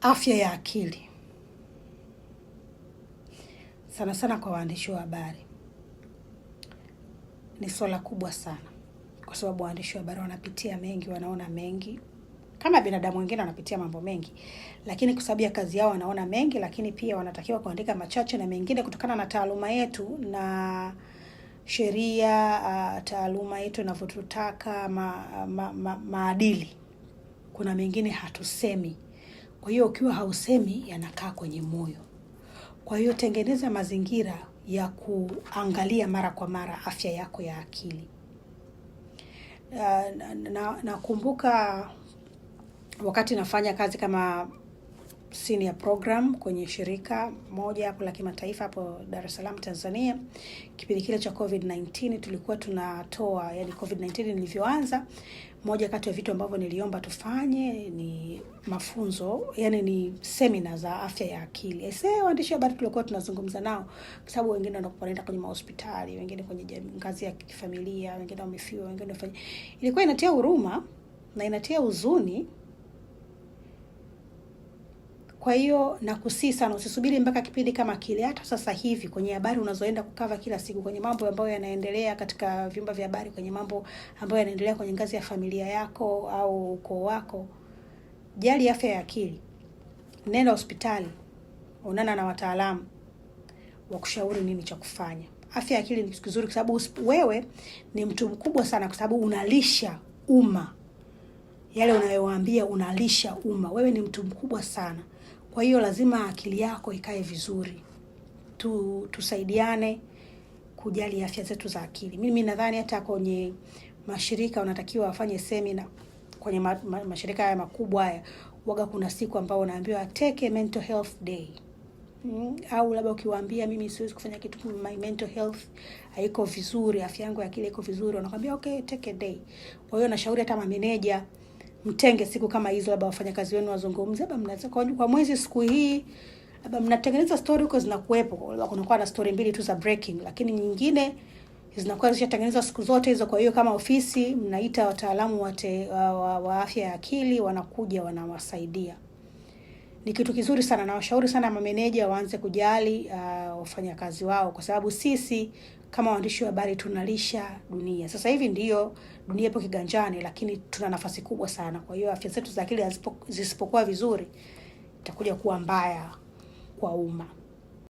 Afya ya akili, sana sana kwa waandishi wa habari, ni swala kubwa sana, kwa sababu waandishi wa habari wanapitia mengi, wanaona mengi. Kama binadamu wengine wanapitia mambo mengi, lakini kwa sababu ya kazi yao wanaona mengi, lakini pia wanatakiwa kuandika machache na mengine kutokana na taaluma yetu na sheria, taaluma yetu inavyotutaka, maadili. Kuna mengine hatusemi. Kwa hiyo ukiwa hausemi yanakaa kwenye moyo. Kwa hiyo tengeneza mazingira ya kuangalia mara kwa mara afya yako ya akili. Nakumbuka wakati nafanya kazi kama senior program kwenye shirika moja hapo la kimataifa hapo Dar es Salaam, Tanzania. Kipindi kile cha COVID-19 tulikuwa tunatoa, yani COVID-19 ilivyoanza, moja kati ya vitu ambavyo niliomba tufanye ni mafunzo, yani ni seminar za afya ya akili. Waandishi habari tulikuwa tunazungumza nao, kwa sababu wengine wanaenda kwenye mahospitali, wengine kwenye ngazi ya kifamilia, wengine wamefiwa, wengine wafanya. Ilikuwa inatia huruma na inatia huzuni. Kwa hiyo nakusii sana usisubiri mpaka kipindi kama kile. Hata sasa hivi kwenye habari unazoenda kukava kila siku, kwenye mambo ambayo yanaendelea katika vyumba vya habari, kwenye mambo ambayo yanaendelea kwenye ngazi ya familia yako au ukoo wako, jali afya ya akili. Nenda hospitali, onana na wataalamu wakushauri nini cha kufanya. Afya ya akili ni kitu kizuri kwa sababu wewe ni mtu mkubwa sana, kwa sababu unalisha umma. Yale unayowaambia unalisha umma. Wewe ni mtu mkubwa sana. Kwa hiyo lazima akili yako ikae vizuri. Tusaidiane kujali afya zetu za akili. Mimi nadhani hata kwenye mashirika unatakiwa wafanye seminar, kwenye mashirika haya makubwa haya, waga kuna siku ambao unaambiwa take a mental health day. Au labda ukiwaambia mimi siwezi kufanya kitu, my mental health haiko vizuri, afya yangu ya akili iko vizuri, wanakuambia okay, take a day. Kwa hiyo nashauri hata mameneja mtenge siku kama hizo, labda wafanyakazi wenu wazungumze, labda mnaweza kwa mwezi siku hii, labda mnatengeneza story huko zinakuepo, labda kunakuwa na story 2 tu za breaking, lakini nyingine zinakuwa zishatengenezwa siku zote hizo. Kwa hiyo kama ofisi mnaita wataalamu wa afya ya akili, wanakuja wanawasaidia. Ni kitu kizuri sana, na washauri sana mameneja waanze kujali wafanyakazi wao, kwa sababu sisi kama waandishi wa habari tunalisha dunia. Sasa hivi ndio dunia ipo kiganjani, lakini tuna nafasi kubwa sana. Kwa hiyo afya zetu za akili zisipokuwa vizuri, itakuja kuwa mbaya kwa umma.